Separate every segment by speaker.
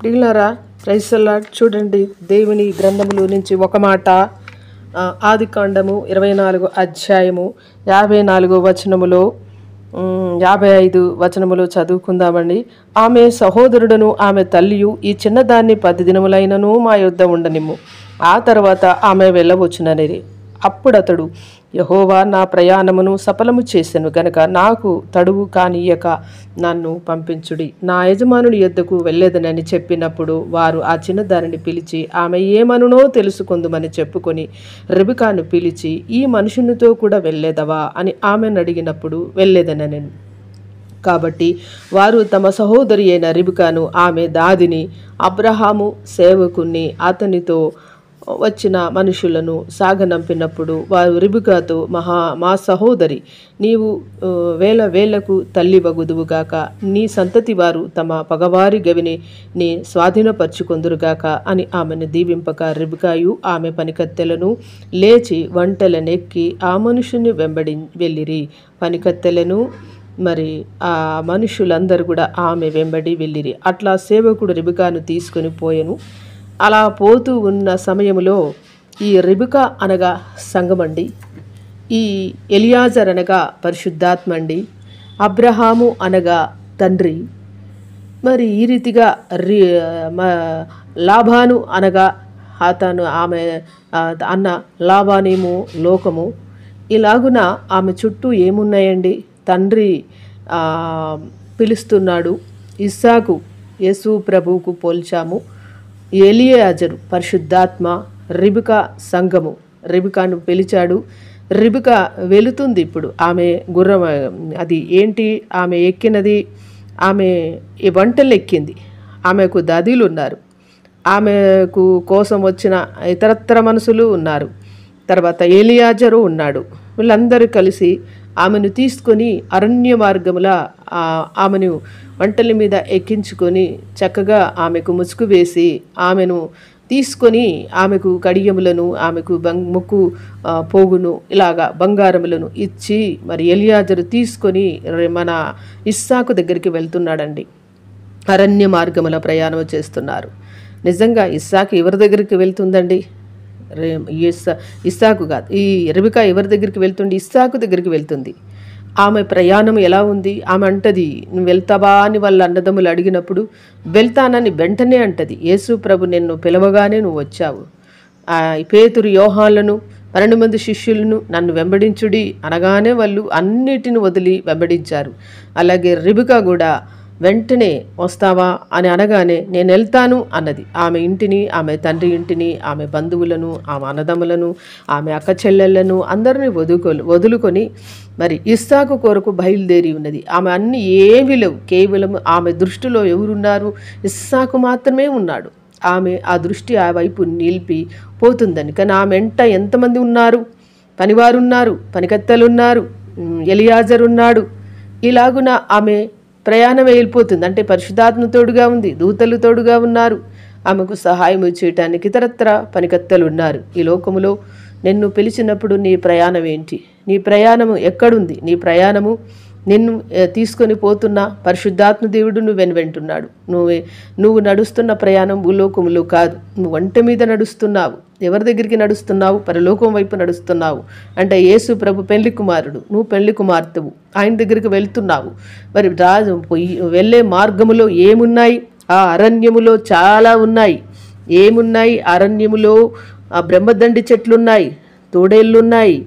Speaker 1: ప్రియులారా, praise the lord. చూడండి, దేవుని గ్రంథములో నుంచి ఒక మాట, ఆదికాండము 24 అధ్యాయము 54 వచనములో 55 వచనములో చదువుకుందామండి. ఆమె సహోదరుడును ఆమె తల్లియు ఈ చిన్నదాన్ని 10 దినములైనను మా యొద్ద ఉండనిమ్ము, ఆ తర్వాత ఆమె వెళ్ళవచ్చుననిరి. అప్పుడతడు, యెహోవా నా ప్రయాణమును సఫలము చేసెను గనుక నాకు తడువు కానీయక నన్ను పంపించుడి, నా యజమానుని యొద్దకు వెళ్ళేదనని చెప్పినప్పుడు వారు ఆ చిన్నదానిని పిలిచి ఆమె ఏమనునో తెలుసుకుందుమని చెప్పుకొని రెబెకాను పిలిచి, ఈ మనుషునితో కూడా వెళ్ళేదవా అని ఆమెను అడిగినప్పుడు వెళ్ళేదనని. కాబట్టి వారు తమ సహోదరి అయిన రెబెకాను, ఆమె దాదిని, అబ్రహాము సేవకుని, అతనితో వచ్చిన మనుషులను సాగనంపినప్పుడు వారు రెబెకాతో, మా సహోదరి, నీవు వేలకు తల్లి వగుదువుగాక, నీ సంతతి వారు తమ పగవారి గవిని నీ స్వాధీనపరుచుకొందురుగాక అని ఆమెను దీవింపక రెబెకాయు ఆమె పనికత్తెలను లేచి వంటలనెక్కి ఆ మనుషుని వెళ్ళిరి. పనికత్తెలను మరి ఆ మనుషులందరూ కూడా ఆమె వెంబడి వెళ్ళిరి. అట్లా సేవకుడు రెబెకాను తీసుకొని పోయెను. అలా పోతూ ఉన్న సమయంలో ఈ రెబెకా అనగా సంఘమండి, ఈ ఎలియాజర్ అనగా పరిశుద్ధాత్మ అండి, అబ్రహాము అనగా తండ్రి, మరి ఈ రీతిగా లాబాను అనగా అతను, ఆమె అన్న లాబానేమో లోకము. ఇలాగున ఆమె చుట్టూ ఏమున్నాయండి? తండ్రి పిలుస్తున్నాడు. ఇస్సాకు యేసు ప్రభువుకు పోల్చాము. ఎలియాజరు పరిశుద్ధాత్మ, రెబెకా సంఘము. రెబెకాను పిలిచాడు. రెబెకా వెళుతుంది. ఇప్పుడు ఆమె గుర్రం, అది ఏంటి? ఆమె ఎక్కినది, ఆమె ఈ వంటలు ఎక్కింది. ఆమెకు దాదీలు ఉన్నారు, ఆమెకు కోసం వచ్చిన ఇతరత్ర మనుషులు ఉన్నారు, తర్వాత ఎలియాజరు ఉన్నాడు. వీళ్ళందరూ కలిసి ఆమెను తీసుకొని అరణ్య మార్గముల ఆమెను వంటల మీద ఎక్కించుకొని చక్కగా ఆమెకు ముసుగు వేసి ఆమెను తీసుకొని ఆమెకు కడియములను, ఆమెకు ముక్కు పోగును, ఇలాగా బంగారములను ఇచ్చి మరి ఎలియాజరు తీసుకొని మన ఇస్సాకు దగ్గరికి వెళ్తున్నాడండి. అరణ్య మార్గముల ప్రయాణం చేస్తున్నారు. నిజంగా ఇస్సాకు ఎవరి దగ్గరికి వెళ్తుందండి? ఇస్సాకు కాదు, ఈ రెబెకా ఎవరి దగ్గరికి వెళ్తుంది? ఇస్సాకు దగ్గరికి వెళ్తుంది. ఆమె ప్రయాణం ఎలా ఉంది? ఆమె అంటది, నువ్వు వెళ్తావా అని వాళ్ళ అన్నదమ్ములు అడిగినప్పుడు వెళ్తానని వెంటనే అంటది. యేసు ప్రభు నిన్ను పిలవగానే నువ్వు వచ్చావు. పేతురు, యోహానులను 12 మంది శిష్యులను నన్ను వెంబడించుడి అనగానే వాళ్ళు అన్నిటిని వదిలి వెంబడించారు. అలాగే రెబెకా కూడా వెంటనే వస్తావా అని అనగానే నేను వెళ్తాను అన్నది. ఆమె ఇంటిని, ఆమె తండ్రి ఇంటిని, ఆమె బంధువులను, ఆమె అన్నదమ్ములను, ఆమె అక్క చెల్లెళ్లను అందరినీ వదులుకొని మరి ఇస్సాకు కొరకు బయలుదేరి ఉన్నది. ఆమె అన్ని ఏమీ లేవు, కేవలం ఆమె దృష్టిలో ఎవరున్నారు? ఇస్సాకు మాత్రమే ఉన్నాడు. ఆమె ఆ దృష్టి ఆ వైపు నిలిపి పోతుందని. కానీ ఆమె వెంట ఎంతమంది ఉన్నారు? పనివారు ఉన్నారు, పనికత్తెలున్నారు, ఎలియాజరు ఉన్నాడు. ఇలాగున ఆమె ప్రయాణం వెళ్ళిపోతుంది. అంటే పరిశుద్ధాత్మ తోడుగా ఉంది, దూతలు తోడుగా ఉన్నారు, ఆమెకు సహాయం చేయటానికి ఇతరత్ర పనికత్తెలు ఉన్నారు. ఈ లోకములో నిన్ను పిలిచినప్పుడు నీ ప్రయాణం ఏంటి? నీ ప్రయాణము ఎక్కడుంది? నీ ప్రయాణము నిన్ను తీసుకొని పోతున్న పరిశుద్ధాత్మ దేవుడు నువ్వు వెంటున్నాడు. నువ్వు నడుస్తున్న ప్రయాణం భూలోకములో కాదు, నువ్వు ఒంట మీద నడుస్తున్నావు. ఎవరి దగ్గరికి నడుస్తున్నావు? పరలోకం వైపు నడుస్తున్నావు. అంటే యేసు ప్రభు పెళ్లి కుమారుడు, నువ్వు పెళ్లి కుమార్తెవు, ఆయన దగ్గరికి వెళ్తున్నావు. మరి రాజు వెళ్ళే మార్గములో ఏమున్నాయి? ఆ అరణ్యములో చాలా ఉన్నాయి. ఏమున్నాయి? అరణ్యములో ఆ బ్రహ్మదండి చెట్లున్నాయి, తోడేళ్ళున్నాయి,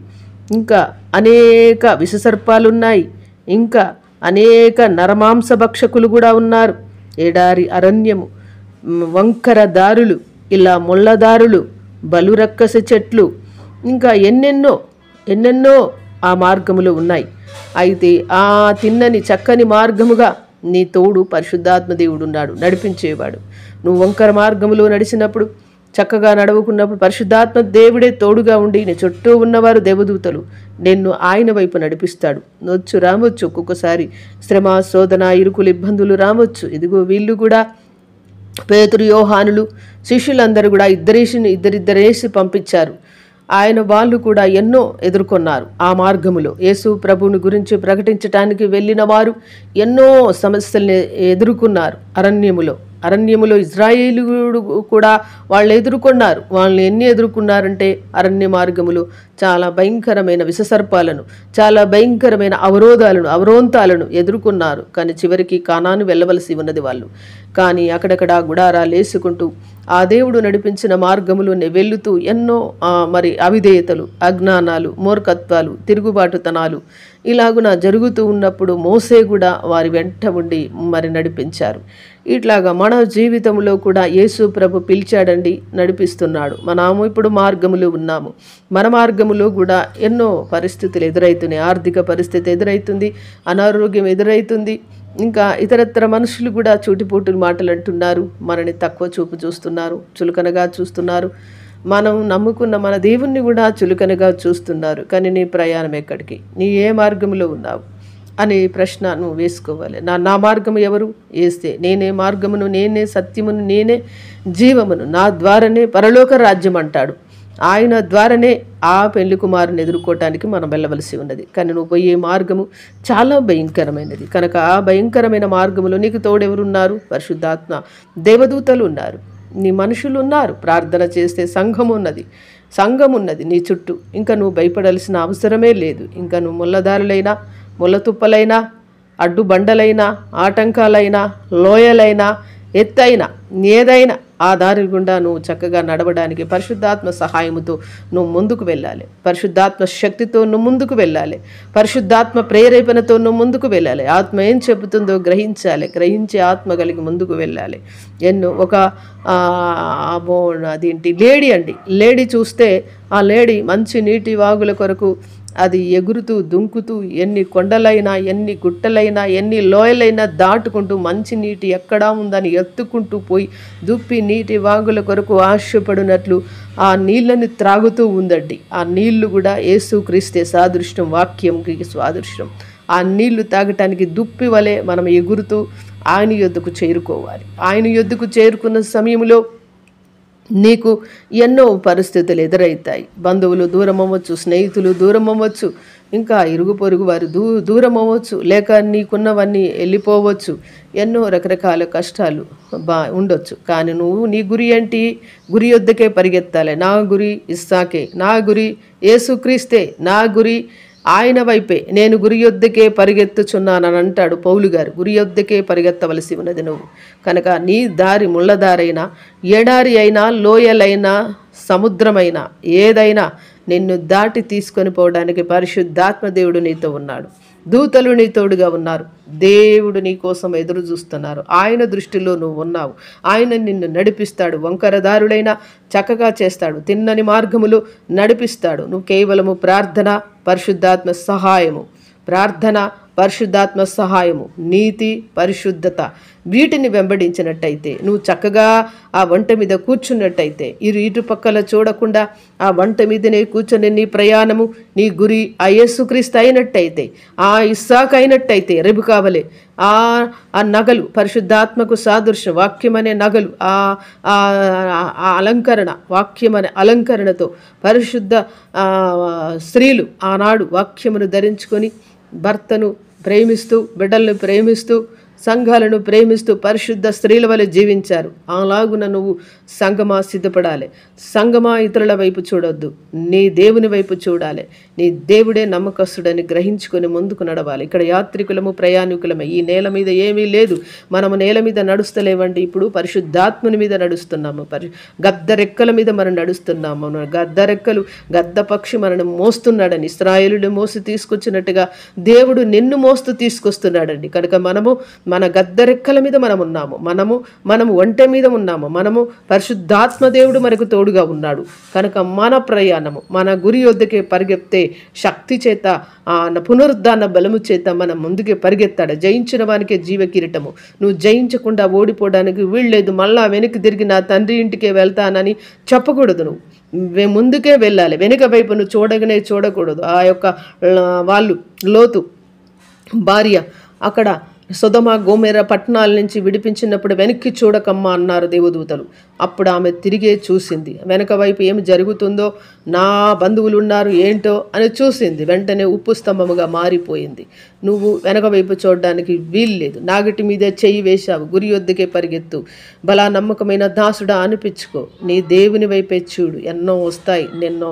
Speaker 1: ఇంకా అనేక విషసర్పాలున్నాయి, ఇంకా అనేక నరమాంస భక్షకులు కూడా ఉన్నారు. ఎడారి అరణ్యము, వంకర దారులు, ఇలా ముళ్ళదారులు, బలురక్కస చెట్లు, ఇంకా ఎన్నెన్నో ఆ మార్గములు ఉన్నాయి. అయితే ఆ తిన్నని చక్కని మార్గముగా నీ తోడు పరిశుద్ధాత్మ దేవుడు ఉన్నాడు, నడిపించేవాడు. నువ్వు వంకర మార్గములో నడిచినప్పుడు, చక్కగా నడవకున్నప్పుడు పరిశుద్ధాత్మ దేవుడే తోడుగా ఉండి నీ చుట్టూ ఉన్నవారు దేవదూతలు నిన్ను ఆయన వైపు నడిపిస్తాడు. రావచ్చు, ఒక్కొక్కసారి శ్రమ, శోధన, ఇరుకులు, ఇబ్బందులు రావచ్చు. ఇదిగో వీళ్ళు కూడా పేతురు, యోహానులు, శిష్యులందరూ కూడా ఇద్దరిద్దరేసి పంపించారు. వాళ్ళు కూడా ఎన్నో ఎదుర్కొన్నారు. ఆ మార్గములో యేసు ప్రభువుని గురించి ప్రకటించటానికి వెళ్ళిన వారు ఎన్నో సమస్యల్ని ఎదుర్కొన్నారు అరణ్యములో. అరణ్యములో ఇజ్రాయేలీయులు కూడా వాళ్ళు ఎదుర్కొన్నారు. వాళ్ళని ఎన్ని ఎదుర్కొన్నారంటే అరణ్య మార్గములు చాలా భయంకరమైన విషసర్పాలను, చాలా భయంకరమైన అవరోధాలను ఎదుర్కొన్నారు. కానీ చివరికి కానాను వెళ్ళవలసి ఉన్నది వాళ్ళు. కానీ అక్కడక్కడ గుడారాలు వేసుకుంటూ ఆ దేవుడు నడిపించిన మార్గములోనే వెళుతూ ఎన్నో మరి అవిధేయతలు, అజ్ఞానాలు, మూర్ఖత్వాలు, తిరుగుబాటుతనాలు ఇలాగున జరుగుతూ ఉన్నప్పుడు మోసే కూడా వారి వెంట ఉండి మరి నడిపించారు. ఇట్లాగా మన జీవితంలో కూడా యేసు ప్రభు పిలిచాడండి, నడిపిస్తున్నాడు. మనము ఇప్పుడు మార్గములో ఉన్నాము. మన మార్గములో కూడా ఎన్నో పరిస్థితులు ఎదురవుతున్నాయి. ఆర్థిక పరిస్థితి ఎదురవుతుంది, అనారోగ్యం ఎదురవుతుంది, ఇంకా ఇతరత్ర మనుషులు కూడా చూటిపోటు మాటలు అంటున్నారు, మనని తక్కువ చూపు చూస్తున్నారు, చులకనగా చూస్తున్నారు. మనం నమ్ముకున్న మన దేవుణ్ణి కూడా చులకనగా చూస్తున్నారు. కానీ నీ ప్రయాణం ఎక్కడికి, నీ ఏ మార్గంలో ఉన్నావు అనే ప్రశ్న నువ్వు వేసుకోవాలి. నా మార్గము ఎవరు? ఏస్తే. నేనే మార్గమును, నేనే సత్యమును, నేనే జీవమును, నా ద్వారానే పరలోక రాజ్యం అంటాడు. ఆయన ద్వారానే ఆ పెళ్లి కుమారుని ఎదుర్కోవటానికి మనం వెళ్ళవలసి ఉన్నది. కానీ నువ్వు పోయే మార్గము చాలా భయంకరమైనది. కనుక ఆ భయంకరమైన మార్గములో నీకు తోడెవరున్నారు? పరిశుద్ధాత్మ దేవదూతలు ఉన్నారు, నీ మనుషులు ఉన్నారు, ప్రార్థన చేస్తే సంఘం ఉన్నది నీ చుట్టూ. ఇంకా నువ్వు భయపడాల్సిన అవసరమే లేదు. ఇంకా నువ్వు ముళ్ళదారులైనా, ముళ్ళతుప్పలైనా, అడ్డుబండలైనా, ఆటంకాలైనా, లోయలైనా, ఎత్తైనా, ఏదైనా ఆ దారి గుండా నువ్వు చక్కగా నడవడానికి పరిశుద్ధాత్మ సహాయముతో నువ్వు ముందుకు వెళ్ళాలి. పరిశుద్ధాత్మ శక్తితో నువ్వు ముందుకు వెళ్ళాలి. పరిశుద్ధాత్మ ప్రేరేపణతో నువ్వు ముందుకు వెళ్ళాలి. ఆత్మ ఏం చెబుతుందో గ్రహించాలి. గ్రహించి ఆత్మ కలిగి ముందుకు వెళ్ళాలి. అదేంటి లేడీ చూస్తే ఆ లేడీ మంచి నీటి వాగుల కొరకు అది ఎగురుతూ దుంకుతూ ఎన్ని కొండలైనా, ఎన్ని గుట్టలైనా, ఎన్ని లోయలైనా దాటుకుంటూ మంచి నీటి ఎక్కడా ఉందని ఎత్తుకుంటూ పోయి దుప్పి నీటి వాగుల కొరకు ఆశపడినట్లు ఆ నీళ్ళని త్రాగుతూ ఉందండి. ఆ నీళ్లు కూడా యేసుక్రీస్తే సాదృశ్యం, వాక్యంకి సాదృశ్యం. ఆ నీళ్లు తాగటానికి దుప్పి వలె మనం ఎగురుతూ ఆయన యొద్దకు చేరుకోవాలి. ఆయన యొద్దకు చేరుకున్న సమయంలో నీకు ఎన్నో పరిస్థితులు ఎదురవుతాయి. బంధువులు దూరం అవ్వచ్చు, స్నేహితులు దూరం అవ్వచ్చు, ఇంకా ఇరుగు పొరుగు వారు దూరం అవ్వచ్చు, లేక నీకున్నవన్నీ వెళ్ళిపోవచ్చు. ఎన్నో రకరకాల కష్టాలు ఉండొచ్చు. కానీ నువ్వు నీ గురి ఏంటి? గురి యొద్దకే పరిగెత్తాలి. నా గురి ఇస్సాకే, నా గురి యేసుక్రీస్తే, నా గురి ఆయన వైపే, నేను గురి యొద్దకే పరిగెత్తుచున్నానని అంటాడు పౌలు గారు. గురి యొద్దకే పరిగెత్తవలసి ఉన్నది నువ్వు. కనుక నీ దారి ముళ్ళదారైనా, ఎడారి అయినా, లోయలైనా, సముద్రమైనా, ఏదైనా నిన్ను దాటి తీసుకొని పోవడానికి పరిశుద్ధాత్మ దేవుడు నీతో ఉన్నాడు. దూతలు నీ తోడుగా ఉన్నారు. దేవుడు నీ కోసం ఎదురు చూస్తున్నారు. ఆయన దృష్టిలో నువ్వు ఉన్నావు. ఆయన నిన్ను నడిపిస్తాడు. వంకరదారుడైనా చక్కగా చేస్తాడు. తిన్నని మార్గములు నడిపిస్తాడు. నువ్వు కేవలము ప్రార్థన, పరిశుద్ధాత్మ సహాయము, నీతి, పరిశుద్ధత వీటిని వెంబడించినట్టయితే, నువ్వు చక్కగా ఆ వంట మీద కూర్చున్నట్టయితే, ఇటుపక్కల చూడకుండా ఆ వంట మీదనే కూర్చొని నీ ప్రయాణము, నీ గురి ఆ యేసుక్రీస్తు అయినట్టయితే, ఆ ఇస్సాకు అయినట్టయితే, రెబు కావలే ఆ నగలు పరిశుద్ధాత్మకు సాదృశ్యం, వాక్యమనే నగలు, ఆ అలంకరణ, వాక్యమనే అలంకరణతో పరిశుద్ధ స్త్రీలు ఆనాడు వాక్యమును ధరించుకొని భర్తను ప్రేమిస్తూ, బిడ్డలను ప్రేమిస్తూ, సంఘాలను ప్రేమిస్తూ పరిశుద్ధ స్త్రీల వలె జీవించారు. అలాగున నువ్వు సంఘమా సిద్ధపడాలి. సంఘమా ఇతరుల వైపు చూడొద్దు, నీ దేవుని వైపు చూడాలి. నీ దేవుడే నమ్మకస్తుడని గ్రహించుకొని ముందుకు నడవాలి. ఇక్కడ యాత్రికులము, ప్రయాణికులమే. ఈ నేల మీద ఏమీ లేదు. మనము నేల మీద నడుస్తలేవండి. ఇప్పుడు పరిశుద్ధాత్మని మీద నడుస్తున్నాము. గద్దరెక్కల మీద మనం నడుస్తున్నాము. గద్ద పక్షి మనను మోస్తున్నాడని, ఇశ్రాయేలుని మోసి తీసుకొచ్చినట్టుగా దేవుడు నిన్ను మోస్తూ తీసుకొస్తున్నాడండి. కనుక మనము మన గద్దరెక్కల మీద మనం ఉన్నాము. మనము ఒంటె మీద ఉన్నాము. మనము పరిశుద్ధాత్మ దేవుడు మనకు తోడుగా ఉన్నాడు. కనుక మన ప్రయాణము, మన గురి వద్దకే పరిగెత్తే శక్తి చేత, పునరుద్ధాన బలము చేత మనం ముందుకే పరిగెత్తాడు. జయించిన వానికే జీవ కిరీటము. నువ్వు జయించకుండా ఓడిపోవడానికి వీల్లేదు. మళ్ళా వెనక్కి తిరిగి నా తండ్రి ఇంటికే వెళ్తానని చెప్పకూడదు. నువ్వు ముందుకే వెళ్ళాలి. వెనుక వైపు నువ్వు చూడకూడదు. ఆ యొక్క వాళ్ళు లోతు భార్య అక్కడ సొదొమ గోమెర పట్టణాల నుంచి విడిపించినప్పుడు వెనక్కి చూడకమ్మా అన్నారు దేవదూతలు. అప్పుడు ఆమె తిరిగే చూసింది. వెనక వైపు ఏమి జరుగుతుందో, నా బంధువులు ఉన్నారు ఏంటో అని చూసింది. వెంటనే ఉప్పు స్తంభముగా మారిపోయింది. నువ్వు వెనక వైపు చూడడానికి వీల్లేదు. నాగటి మీద చెయ్యి వేశావు, గురి వద్దకే పరిగెత్తు. బలా నమ్మకమైన దాసుడా అనిపించుకో. నీ దేవుని వైపే చూడు. ఎన్నో వస్తాయి, నిన్నో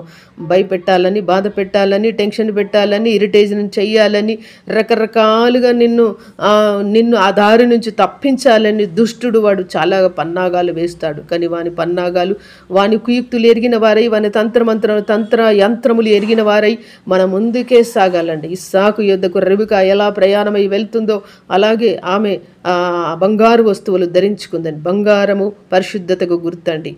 Speaker 1: భయపెట్టాలని, బాధ పెట్టాలని, టెన్షన్ పెట్టాలని, ఇరిటేషన్ చెయ్యాలని, రకరకాలుగా నిన్ను ఆ దారి నుంచి తప్పించాలని దుష్టుడు వాడు చాలా పన్నాగాలు వేస్తాడు. కానీ వాని పన్నాగాలు, వాని కుయుక్తులు ఎరిగిన వారై, వాని తంత్ర యంత్రములు ఎరిగిన వారై మన ముందుకే సాగాలండి. ఇస్సాకు యొద్దకు రెబెకా ఎలా ప్రయాణమై వెళ్తుందో అలాగే ఆమె బంగారు వస్తువులు ధరించుకుందండి. బంగారము పరిశుద్ధతకు గుర్తండి.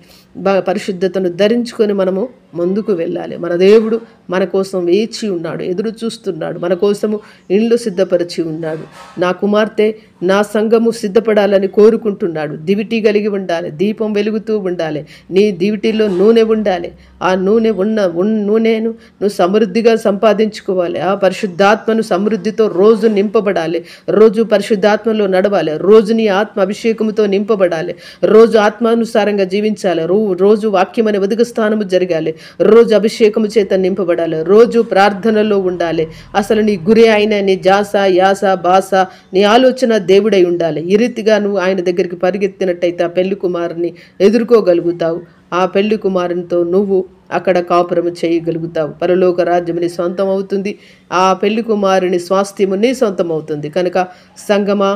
Speaker 1: పరిశుద్ధతను ధరించుకొని మనము ముందుకు వెళ్ళాలి. మన దేవుడు మన కోసం వేచి ఉన్నాడు, ఎదురు చూస్తున్నాడు, మన కోసము ఇండ్లు సిద్ధపరిచి ఉన్నాడు. నా కుమార్తె, నా సంఘము సిద్ధపడాలని కోరుకుంటున్నాడు. దివిటి కలిగి ఉండాలి, దీపం వెలుగుతూ ఉండాలి. నీ దివిటిలో నూనె ఉండాలి. ఆ నూనెను నువ్వు సమృద్ధిగా సంపాదించుకోవాలి. ఆ పరిశుద్ధాత్మను సమృద్ధితో రోజు నింపబడాలి. రోజు పరిశుద్ధాత్మలో నడవాలి. రోజు నీ ఆత్మ అభిషేకముతో నింపబడాలి. రోజు ఆత్మానుసారంగా జీవించాలి. రోజు వాక్యం అనే ఉదక స్థానము జరగాలి. రోజు అభిషేకము చేత నింపబడాలి. రోజు ప్రార్థనలో ఉండాలి. అసలు నీ గురి అయిన నీ జాస, యాస, భాష, నీ ఆలోచన దేవుడై ఉండాలి. ఈ రీతిగా నువ్వు ఆయన దగ్గరికి పరిగెత్తినట్టయితే ఆ పెళ్లి కుమారుని ఎదుర్కోగలుగుతావు. ఆ పెళ్లి కుమారునితో నువ్వు అక్కడ కాపురము చేయగలుగుతావు. పరలోక రాజ్యము నీ సొంతం అవుతుంది. ఆ పెళ్లి కుమారుని స్వాస్థ్యము నీ సొంతం అవుతుంది. కనుక సంగమా,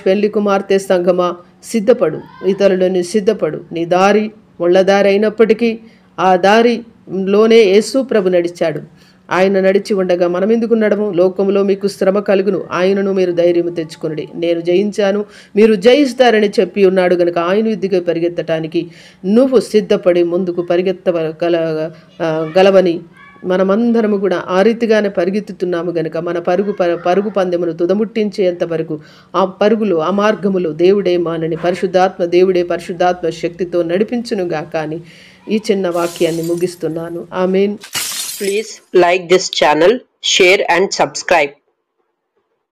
Speaker 1: పెళ్లి కుమార్తె సంగమా, సిద్ధపడు. ఇతరులని సిద్ధపడు. నీ దారి ముళ్ళదారి అయినప్పటికీ ఆ దారిలోనే యేసు ప్రభు నడిచాడు. ఆయన నడిచి ఉండగా మనం ఎందుకు నడము? లోకంలో మీకు శ్రమ కలుగును, ఆయనను మీరు ధైర్యం తెచ్చుకొనుడి, నేను జయించాను, మీరు జయిస్తారని చెప్పి ఉన్నాడు. గనుక ఆయన యుద్ధిగా పరిగెత్తటానికి నువ్వు సిద్ధపడి ముందుకు గలవని మనమందరము కూడా ఆ రీతిగానే పరిగెత్తుతున్నాము. గనుక మన పరుగు పందెమును తుదముట్టించేంత వరకు ఆ పరుగులు, ఆ మార్గములు దేవుడే మానని దేవుడే పరిశుద్ధాత్మ శక్తితో నడిపించునుగా. కానీ ఈ చిన్న వాక్యాన్ని ముగిస్తున్నాను. ఆమేన్.
Speaker 2: Please like this channel, share and subscribe.